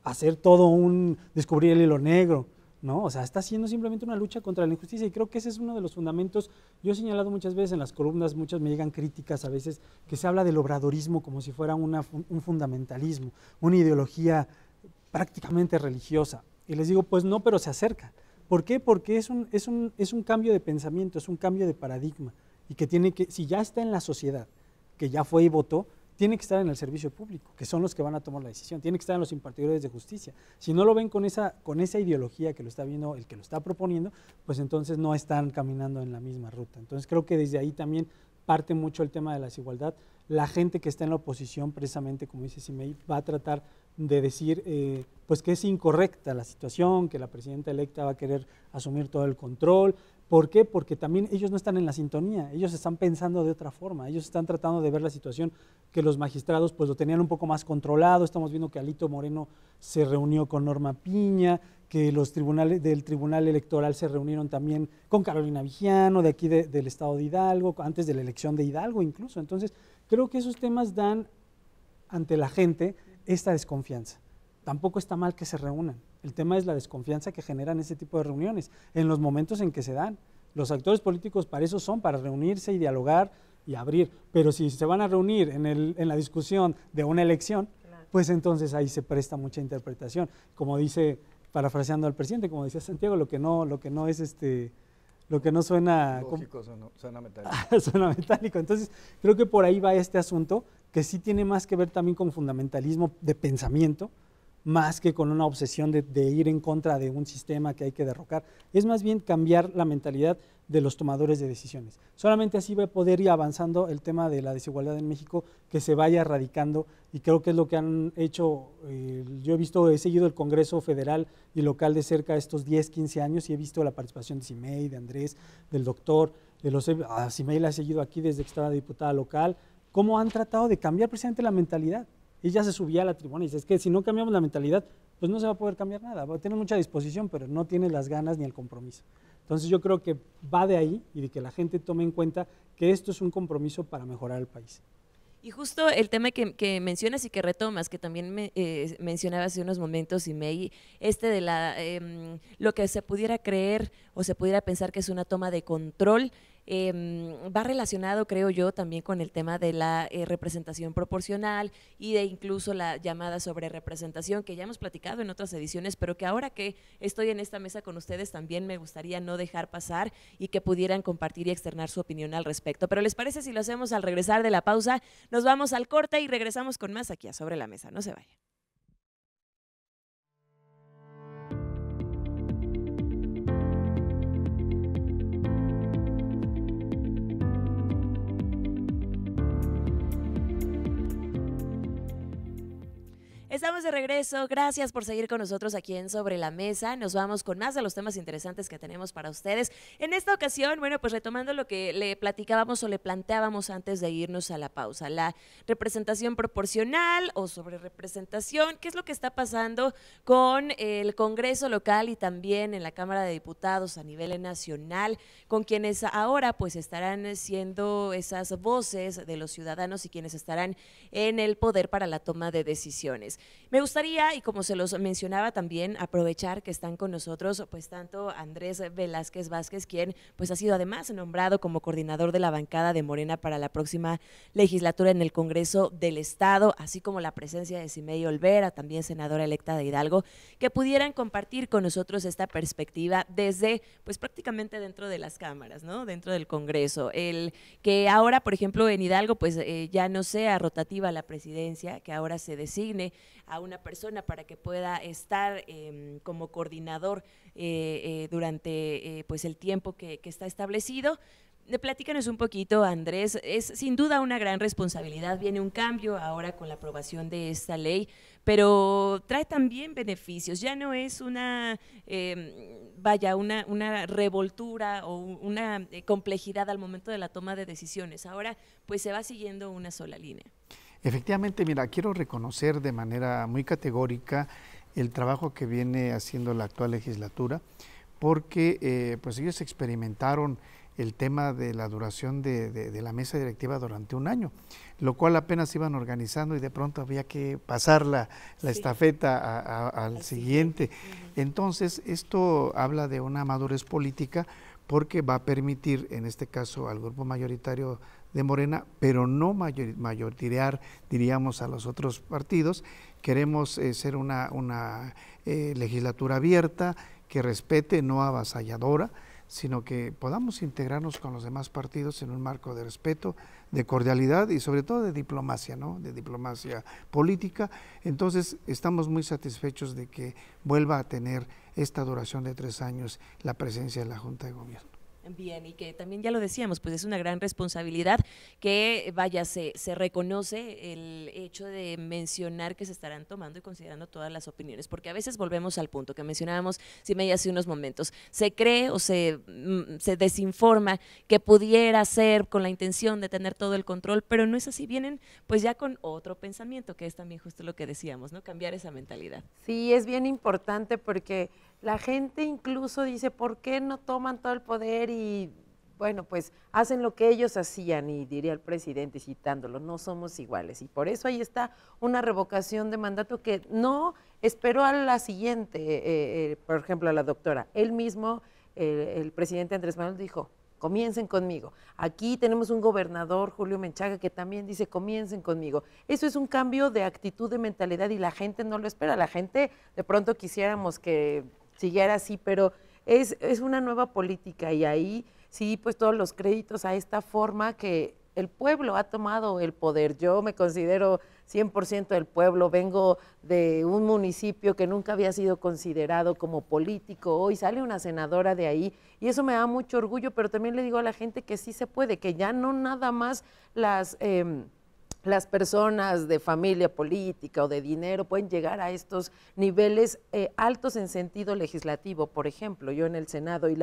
hacer todo descubrir el hilo negro. ¿no? O sea, está haciendo simplemente una lucha contra la injusticia y creo que ese es uno de los fundamentos. Yo he señalado muchas veces en las columnas, muchas me llegan críticas a veces, que se habla del obradorismo como si fuera un fundamentalismo, una ideología prácticamente religiosa. Y les digo, pues no, pero se acerca. ¿Por qué? Porque es un cambio de pensamiento, es un cambio de paradigma y que tiene que, si ya está en la sociedad, que ya fue y votó, tiene que estar en el servicio público, que son los que van a tomar la decisión, tiene que estar en los impartidores de justicia. Si no lo ven con esa ideología que lo está viendo, el que lo está proponiendo, pues entonces no están caminando en la misma ruta. Entonces creo que desde ahí también parte mucho el tema de la desigualdad. La gente que está en la oposición, precisamente como dice Simei, va a tratar de decir pues que es incorrecta la situación, que la presidenta electa va a querer asumir todo el control. ¿Por qué? Porque también ellos no están en la sintonía, ellos están pensando de otra forma, ellos están tratando de ver la situación que los magistrados pues lo tenían un poco más controlado. Estamos viendo que Alito Moreno se reunió con Norma Piña, que los tribunales del Tribunal Electoral se reunieron también con Carolina Vigiano, de aquí del estado de Hidalgo, antes de la elección de Hidalgo incluso. Entonces, creo que esos temas dan ante la gente esta desconfianza. Tampoco está mal que se reúnan. El tema es la desconfianza que generan ese tipo de reuniones en los momentos en que se dan. Los actores políticos para eso son, para reunirse y dialogar y abrir. Pero si se van a reunir en la discusión de una elección, claro, pues entonces ahí se presta mucha interpretación. Como dice, parafraseando al presidente, como decía Santiago, lo que no suena lógico, suena metálico. Suena metálico. Entonces, creo que por ahí va este asunto, que sí tiene más que ver también con fundamentalismo de pensamiento, más que con una obsesión de ir en contra de un sistema que hay que derrocar. Es más bien cambiar la mentalidad de los tomadores de decisiones. Solamente así va a poder ir avanzando el tema de la desigualdad en México, que se vaya erradicando, y creo que es lo que han hecho. Yo he seguido el Congreso Federal y local de cerca estos 10, 15 años y he visto la participación de Simei, de Andrés, del doctor, a Simei la he seguido aquí desde que estaba diputada local, cómo han tratado de cambiar precisamente la mentalidad. Ella se subía a la tribuna y dice, es que si no cambiamos la mentalidad, pues no se va a poder cambiar nada. Va a tener mucha disposición, pero no tiene las ganas ni el compromiso. Entonces yo creo que va de ahí y de que la gente tome en cuenta que esto es un compromiso para mejorar el país. Y justo el tema que mencionas y que retomas, que también mencionaba hace unos momentos, Simei, de lo que se pudiera creer o se pudiera pensar que es una toma de control, va relacionado, creo yo, también con el tema de la representación proporcional y de incluso la llamada sobre representación, que ya hemos platicado en otras ediciones, pero que ahora que estoy en esta mesa con ustedes también me gustaría no dejar pasar y que pudieran compartir y externar su opinión al respecto. Pero ¿les parece si lo hacemos al regresar de la pausa? Nos vamos al corte y regresamos con más aquí a Sobre la Mesa. No se vayan. Estamos de regreso, gracias por seguir con nosotros aquí en Sobre la Mesa. Nos vamos con más de los temas interesantes que tenemos para ustedes. En esta ocasión, bueno, pues retomando lo que le platicábamos o le planteábamos antes de irnos a la pausa, la representación proporcional o sobre representación, ¿qué es lo que está pasando con el Congreso local y también en la Cámara de Diputados a nivel nacional, con quienes ahora pues estarán siendo esas voces de los ciudadanos y quienes estarán en el poder para la toma de decisiones? Me gustaría, y como se los mencionaba también, aprovechar que están con nosotros pues tanto Andrés Velázquez Vázquez, quien pues ha sido además nombrado como coordinador de la bancada de Morena para la próxima legislatura en el Congreso del Estado, así como la presencia de Simei Olvera, también senadora electa de Hidalgo, que pudieran compartir con nosotros esta perspectiva desde pues prácticamente dentro de las cámaras, ¿no? Dentro del Congreso. El que ahora, por ejemplo, en Hidalgo pues ya no sea rotativa la presidencia, que ahora se designe a una persona para que pueda estar como coordinador durante pues el tiempo que está establecido. Platícanos un poquito, Andrés. Es sin duda una gran responsabilidad, viene un cambio ahora con la aprobación de esta ley, pero trae también beneficios, ya no es una revoltura o una complejidad al momento de la toma de decisiones, ahora pues se va siguiendo una sola línea. Efectivamente, mira, quiero reconocer de manera muy categórica el trabajo que viene haciendo la actual legislatura, porque pues ellos experimentaron el tema de la duración de la mesa directiva durante un año, lo cual apenas iban organizando y de pronto había que pasar la estafeta al siguiente. Entonces, esto habla de una madurez política porque va a permitir, en este caso, al grupo mayoritario de Morena, pero no mayoritariar, diríamos, a los otros partidos. Queremos ser una legislatura abierta, que respete, no avasalladora, sino que podamos integrarnos con los demás partidos en un marco de respeto, de cordialidad y sobre todo de diplomacia, ¿no? De diplomacia política. Entonces, estamos muy satisfechos de que vuelva a tener esta duración de 3 años la presencia de la Junta de Gobierno. Bien, y que también ya lo decíamos, pues es una gran responsabilidad que, vaya, se reconoce el hecho de mencionar que se estarán tomando y considerando todas las opiniones, porque a veces volvemos al punto que mencionábamos, Simei, hace unos momentos, se cree o se desinforma que pudiera ser con la intención de tener todo el control, pero no es así, vienen pues ya con otro pensamiento, que es también justo lo que decíamos, ¿no? Cambiar esa mentalidad. Sí, es bien importante porque la gente incluso dice, ¿por qué no toman todo el poder? Y bueno, pues hacen lo que ellos hacían, y diría el presidente citándolo, no somos iguales. Y por eso ahí está una revocación de mandato que no esperó a la siguiente, por ejemplo, a la doctora. Él mismo, el presidente Andrés Manuel dijo, comiencen conmigo. Aquí tenemos un gobernador, Julio Menchaca, que también dice, comiencen conmigo. Eso es un cambio de actitud, de mentalidad, y la gente no lo espera. La gente, de pronto quisiéramos que siguiera así, pero es una nueva política, y ahí sí, pues todos los créditos a esta forma que el pueblo ha tomado el poder. Yo me considero 100% del pueblo, vengo de un municipio que nunca había sido considerado como político, hoy sale una senadora de ahí, y eso me da mucho orgullo, pero también le digo a la gente que sí se puede, que ya no nada más las personas de familia política o de dinero pueden llegar a estos niveles altos en sentido legislativo. Por ejemplo, yo en el Senado, y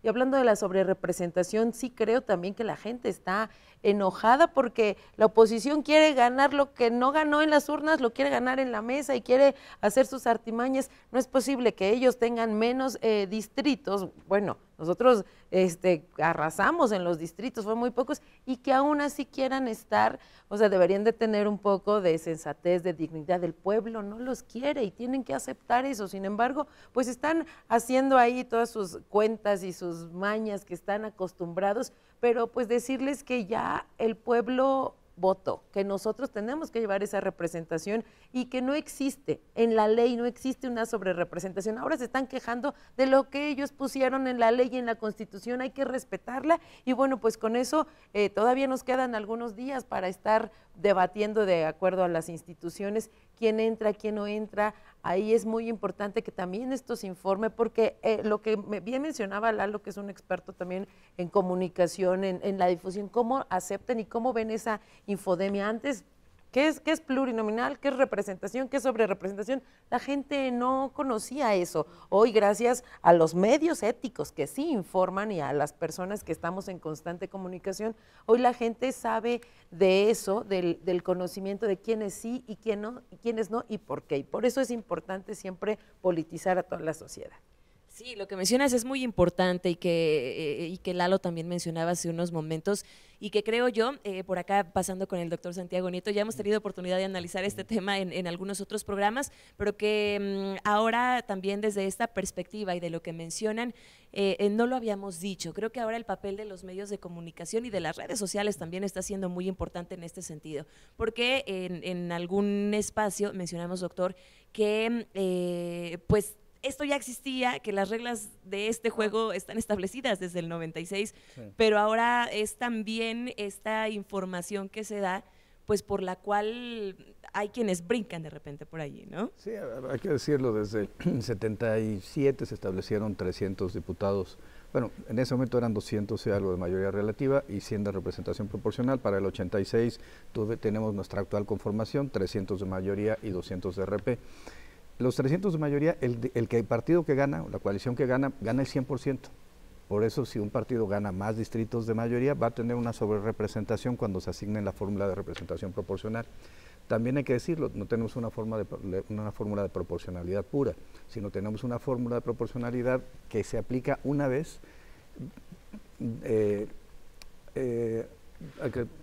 hablando de la sobrerepresentación, sí creo también que la gente está enojada porque la oposición quiere ganar lo que no ganó en las urnas, lo quiere ganar en la mesa y quiere hacer sus artimañas. No es posible que ellos tengan menos distritos, bueno, nosotros arrasamos en los distritos, fue muy pocos, y que aún así quieran estar, o sea, deberían de tener un poco de sensatez, de dignidad. El pueblo no los quiere y tienen que aceptar eso. Sin embargo, pues están haciendo ahí todas sus cuentas y sus mañas que están acostumbrados, pero pues decirles que ya el pueblo votó, que nosotros tenemos que llevar esa representación y que no existe, en la ley no existe una sobrerepresentación. Ahora se están quejando de lo que ellos pusieron en la ley y en la Constitución, hay que respetarla, y bueno, pues con eso todavía nos quedan algunos días para estar debatiendo de acuerdo a las instituciones quién entra, quién no entra. Ahí es muy importante que también esto se informe, porque lo que bien mencionaba Lalo, que es un experto también en comunicación, en la difusión, cómo aceptan y cómo ven esa infodemia. Antes, ¿qué es plurinominal? ¿Qué es representación? ¿Qué es sobrerepresentación? La gente no conocía eso. Hoy, gracias a los medios éticos que sí informan y a las personas que estamos en constante comunicación, hoy la gente sabe de eso, del conocimiento de quiénes sí y quiénes no y por qué. Y por eso es importante siempre politizar a toda la sociedad. Sí, lo que mencionas es muy importante, y que Lalo también mencionaba hace unos momentos, y que creo yo, por acá pasando con el doctor Santiago Nieto, ya hemos tenido oportunidad de analizar este tema en algunos otros programas, pero que ahora también desde esta perspectiva y de lo que mencionan, no lo habíamos dicho. Creo que ahora el papel de los medios de comunicación y de las redes sociales también está siendo muy importante en este sentido, porque en algún espacio mencionamos, doctor, que pues esto ya existía, que las reglas de este juego están establecidas desde el 96, sí, pero ahora es también esta información que se da, pues por la cual hay quienes brincan de repente por allí, ¿no? Sí, hay que decirlo, desde el 77 se establecieron 300 diputados, bueno, en ese momento eran 200 y algo de mayoría relativa y 100 de representación proporcional. Para el 86 tenemos nuestra actual conformación, 300 de mayoría y 200 de RP. Los 300 de mayoría, el partido que gana, la coalición que gana, gana el 100%. Por eso, si un partido gana más distritos de mayoría, va a tener una sobrerepresentación cuando se asigne la fórmula de representación proporcional. También hay que decirlo, no tenemos una fórmula de proporcionalidad pura, sino tenemos una fórmula de proporcionalidad que se aplica una vez eh,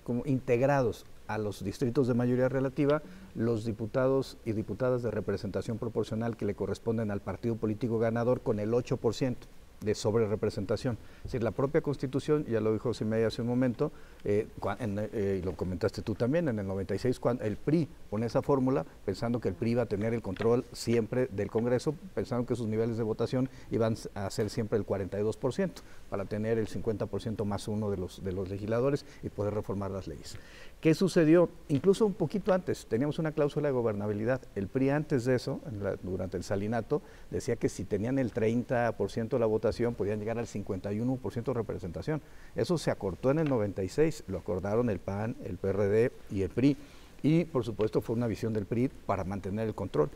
como integrados a los distritos de mayoría relativa, los diputados y diputadas de representación proporcional que le corresponden al partido político ganador con el 8% de sobrerepresentación. Es decir, la propia Constitución, ya lo dijo Simei hace un momento, y lo comentaste tú también, en el 96, cuando el PRI pone esa fórmula, pensando que el PRI iba a tener el control siempre del Congreso, pensando que sus niveles de votación iban a ser siempre el 42%, para tener el 50% más uno de los legisladores y poder reformar las leyes. ¿Qué sucedió? Incluso un poquito antes, teníamos una cláusula de gobernabilidad. El PRI antes de eso, durante el salinato, decía que si tenían el 30% de la votación, podían llegar al 51% de representación. Eso se acortó en el 96, lo acordaron el PAN, el PRD y el PRI. Y, por supuesto, fue una visión del PRI para mantener el control.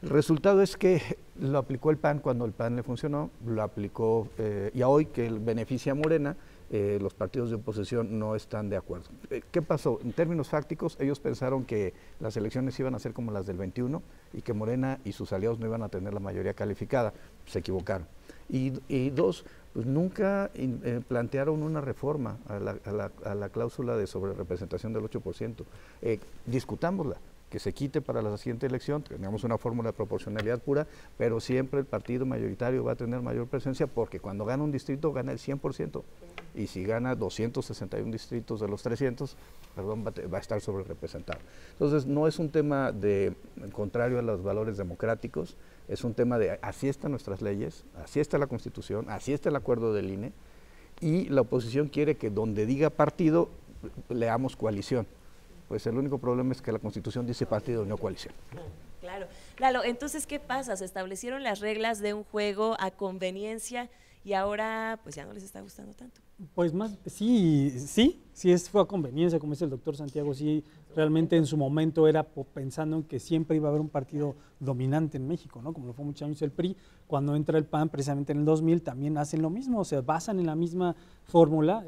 El resultado es que lo aplicó el PAN cuando el PAN le funcionó, lo aplicó, y a hoy que beneficia a Morena, los partidos de oposición no están de acuerdo. ¿Qué pasó? En términos fácticos, ellos pensaron que las elecciones iban a ser como las del 21 y que Morena y sus aliados no iban a tener la mayoría calificada. Se equivocaron. Y dos, pues nunca plantearon una reforma a la cláusula de sobrerepresentación del 8%. Discutámosla, que se quite para la siguiente elección, tengamos una fórmula de proporcionalidad pura, pero siempre el partido mayoritario va a tener mayor presencia porque cuando gana un distrito gana el 100%, y si gana 261 distritos de los 300, va a estar sobre representado. Entonces no es un tema contrario a los valores democráticos, es un tema de así están nuestras leyes, así está la Constitución, así está el acuerdo del INE, y la oposición quiere que donde diga partido leamos coalición. Pues el único problema es que la Constitución dice partido, no coalición. Claro. Lalo, entonces, ¿qué pasa? Se establecieron las reglas de un juego a conveniencia y ahora pues ya no les está gustando tanto. Pues más, fue a conveniencia, como dice el doctor Santiago, sí, realmente en su momento era pensando en que siempre iba a haber un partido dominante en México, ¿no? Como lo fue muchos años el PRI, cuando entra el PAN precisamente en el 2000 también hacen lo mismo, se basan en la misma fórmula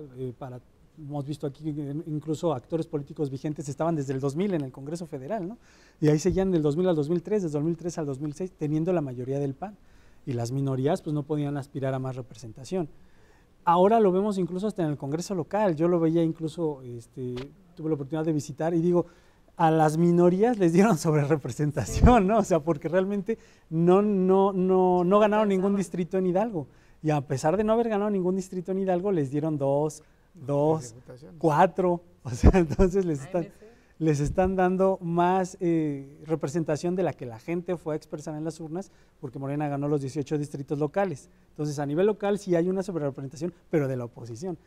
hemos visto aquí incluso actores políticos vigentes estaban desde el 2000 en el Congreso Federal, ¿no? Y ahí seguían del 2000 al 2003, desde 2003 al 2006, teniendo la mayoría del PAN. Y las minorías pues no podían aspirar a más representación. Ahora lo vemos incluso hasta en el Congreso local. Yo lo veía incluso, tuve la oportunidad de visitar y digo, a las minorías les dieron sobre representación, ¿no? O sea, porque realmente no ganaron ningún distrito en Hidalgo. Y a pesar de no haber ganado ningún distrito en Hidalgo, les dieron dos, 4, o sea, entonces les están dando más representación de la que la gente fue a expresar en las urnas, porque Morena ganó los 18 distritos locales. Entonces, a nivel local sí hay una sobrerepresentación, pero de la oposición.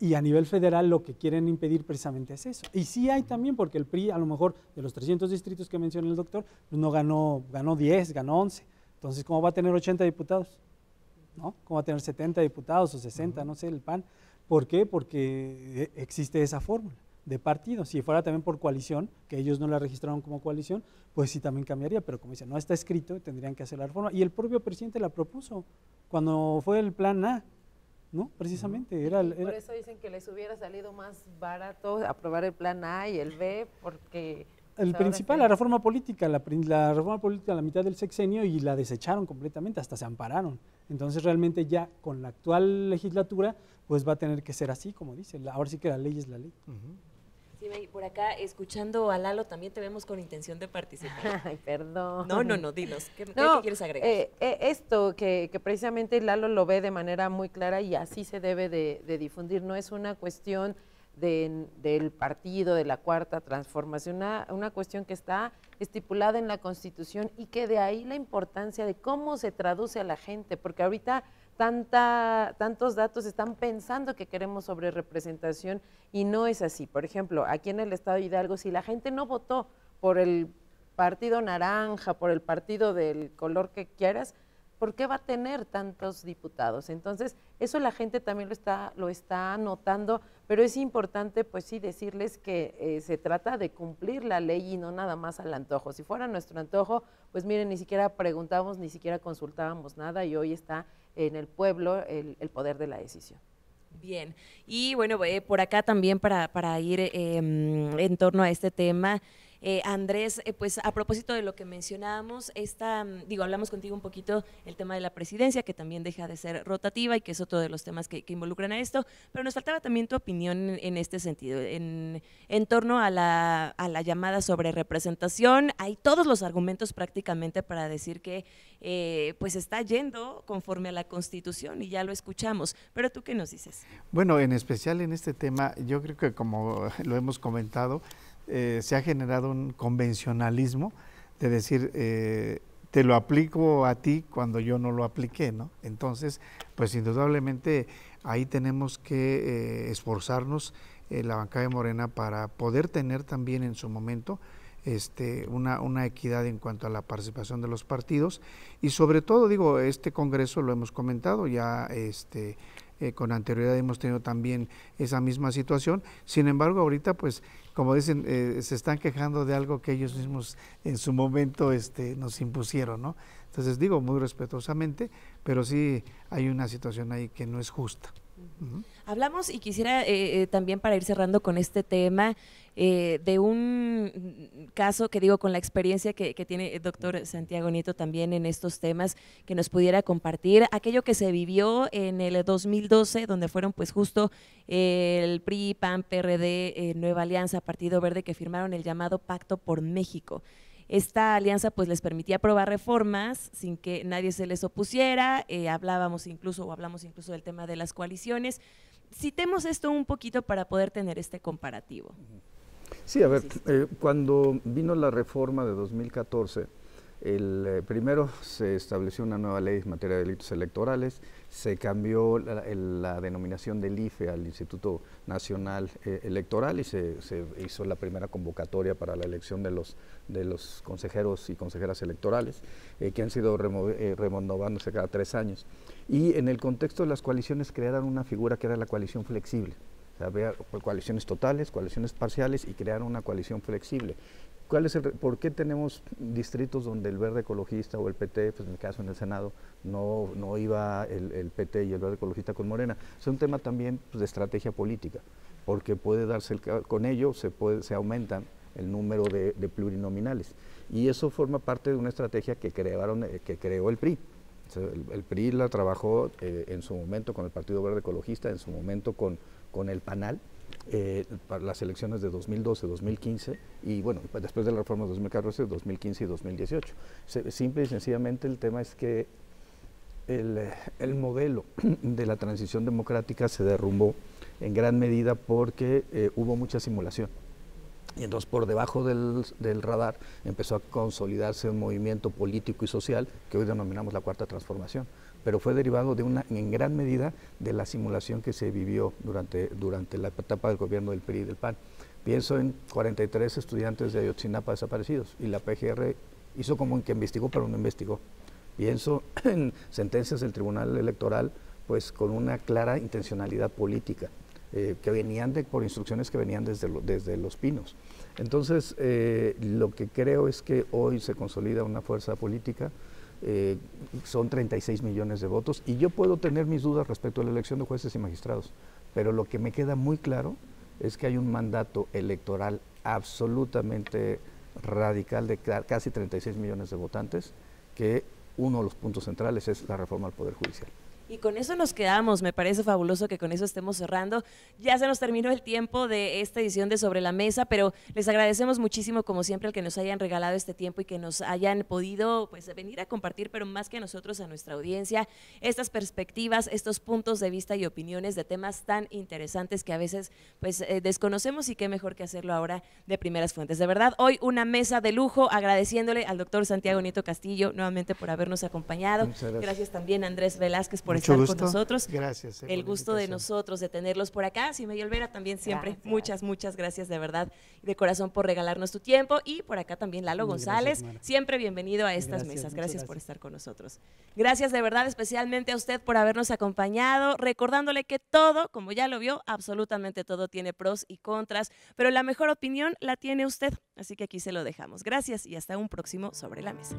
Y a nivel federal lo que quieren impedir precisamente es eso. Y sí hay también, porque el PRI, a lo mejor, de los 300 distritos que menciona el doctor, pues no ganó 10, ganó 11. Entonces, ¿cómo va a tener 80 diputados? ¿No? ¿Cómo va a tener 70 diputados o 60, no sé, el PAN? ¿Por qué? Porque existe esa fórmula de partido. Si fuera también por coalición, que ellos no la registraron como coalición, pues sí también cambiaría, pero como dicen, no está escrito, tendrían que hacer la reforma. Y el propio presidente la propuso cuando fue el plan A, ¿no? Precisamente. Por eso dicen que les hubiera salido más barato aprobar el plan A y el B, porque... El principal, la reforma política, la reforma política a la mitad del sexenio y la desecharon completamente, hasta se ampararon. Entonces realmente ya con la actual legislatura, pues va a tener que ser así, como dice, ahora sí que la ley es la ley. Sí, por acá, escuchando a Lalo, también te vemos con intención de participar. Ay, perdón. No, dinos, ¿qué quieres agregar? Esto que precisamente Lalo lo ve de manera muy clara y así se debe de difundir, no es una cuestión del partido, de la Cuarta Transformación, una cuestión que está estipulada en la Constitución y que de ahí la importancia de cómo se traduce a la gente, porque ahorita tantos datos están pensando que queremos sobre representación y no es así. Por ejemplo, aquí en el estado de Hidalgo, si la gente no votó por el partido naranja, por el partido del color que quieras, ¿por qué va a tener tantos diputados? Entonces, eso la gente también lo está notando, pero es importante, pues sí, decirles que se trata de cumplir la ley y no nada más al antojo. Si fuera nuestro antojo, pues miren, ni siquiera preguntábamos, ni siquiera consultábamos nada y hoy está en el pueblo el poder de la decisión. Bien, y bueno, por acá también para ir en torno a este tema, Andrés, pues a propósito de lo que mencionábamos, hablamos contigo un poquito el tema de la presidencia, que también deja de ser rotativa y que es otro de los temas que involucran a esto, pero nos faltaba también tu opinión en este sentido, en torno a la llamada sobre representación. Hay todos los argumentos prácticamente para decir que pues está yendo conforme a la Constitución y ya lo escuchamos, pero ¿tú qué nos dices? Bueno, en especial en este tema, yo creo que como lo hemos comentado, se ha generado un convencionalismo de decir, te lo aplico a ti cuando yo no lo apliqué, ¿no? Entonces, pues indudablemente ahí tenemos que esforzarnos la bancada de Morena para poder tener también en su momento una equidad en cuanto a la participación de los partidos y sobre todo, digo, este Congreso lo hemos comentado ya, con anterioridad hemos tenido también esa misma situación. Sin embargo, ahorita, pues, como dicen, se están quejando de algo que ellos mismos en su momento nos impusieron, ¿no? Entonces, digo, muy respetuosamente, pero sí hay una situación ahí que no es justa. Hablamos, y quisiera también para ir cerrando con este tema, de un caso que digo con la experiencia que tiene el doctor Santiago Nieto también en estos temas, que nos pudiera compartir aquello que se vivió en el 2012, donde fueron pues justo el PRI, PAN, PRD, Nueva Alianza, Partido Verde, que firmaron el llamado Pacto por México. Esta alianza pues les permitía aprobar reformas sin que nadie se les opusiera, hablamos incluso del tema de las coaliciones. Citemos esto un poquito para poder tener este comparativo. Sí, a ver, cuando vino la reforma de 2014, primero se estableció una nueva ley en materia de delitos electorales, se cambió la denominación del IFE al Instituto Nacional Electoral y se hizo la primera convocatoria para la elección de los consejeros y consejeras electorales, que han sido renovándose cada 3 años. Y en el contexto de las coaliciones crearon una figura que era la coalición flexible. O sea, había coaliciones totales, coaliciones parciales y crearon una coalición flexible. ¿Por qué tenemos distritos donde el Verde Ecologista o el PT, pues en mi caso en el Senado, no iba el PT y el Verde Ecologista con Morena? Es un tema también pues, de estrategia política, porque puede darse con ello se aumentan el número de plurinominales, y eso forma parte de una estrategia que creó el PRI. O sea, el PRI la trabajó en su momento con el Partido Verde Ecologista, en su momento con el PANAL, para las elecciones de 2012, 2015 y bueno, después de la reforma de 2014, 2015 y 2018. Simple y sencillamente el tema es que el modelo de la transición democrática se derrumbó en gran medida porque hubo mucha simulación. Y entonces por debajo del radar empezó a consolidarse un movimiento político y social que hoy denominamos la Cuarta Transformación, pero fue derivado en gran medida de la simulación que se vivió durante la etapa del gobierno del PRI y del PAN. Pienso en 43 estudiantes de Ayotzinapa desaparecidos y la PGR hizo como que investigó, pero no investigó. Pienso en sentencias del Tribunal Electoral pues con una clara intencionalidad política. Que venían por instrucciones que venían desde Los Pinos. Entonces, lo que creo es que hoy se consolida una fuerza política, son 36 millones de votos, y yo puedo tener mis dudas respecto a la elección de jueces y magistrados, pero lo que me queda muy claro es que hay un mandato electoral absolutamente radical de casi 36 millones de votantes, que uno de los puntos centrales es la reforma al Poder Judicial. Y con eso nos quedamos, me parece fabuloso que con eso estemos cerrando. Ya se nos terminó el tiempo de esta edición de Sobre la Mesa, pero les agradecemos muchísimo, como siempre, el que nos hayan regalado este tiempo y que nos hayan podido pues venir a compartir, pero más que a nosotros, a nuestra audiencia, estas perspectivas, estos puntos de vista y opiniones de temas tan interesantes que a veces pues desconocemos, y qué mejor que hacerlo ahora de primeras fuentes. De verdad, hoy una mesa de lujo, agradeciéndole al doctor Santiago Nieto Castillo nuevamente por habernos acompañado. Gracias también a Andrés Velázquez por estar con nosotros. Gracias. El gusto de nosotros de tenerlos por acá. Simey Olvera también siempre. Gracias. Muchas gracias de verdad y de corazón por regalarnos tu tiempo. Y por acá también Lalo González. Siempre bienvenido a estas mesas. Gracias por estar con nosotros. Gracias de verdad especialmente a usted por habernos acompañado. Recordándole que todo, como ya lo vio, absolutamente todo tiene pros y contras, pero la mejor opinión la tiene usted. Así que aquí se lo dejamos. Gracias y hasta un próximo Sobre la Mesa.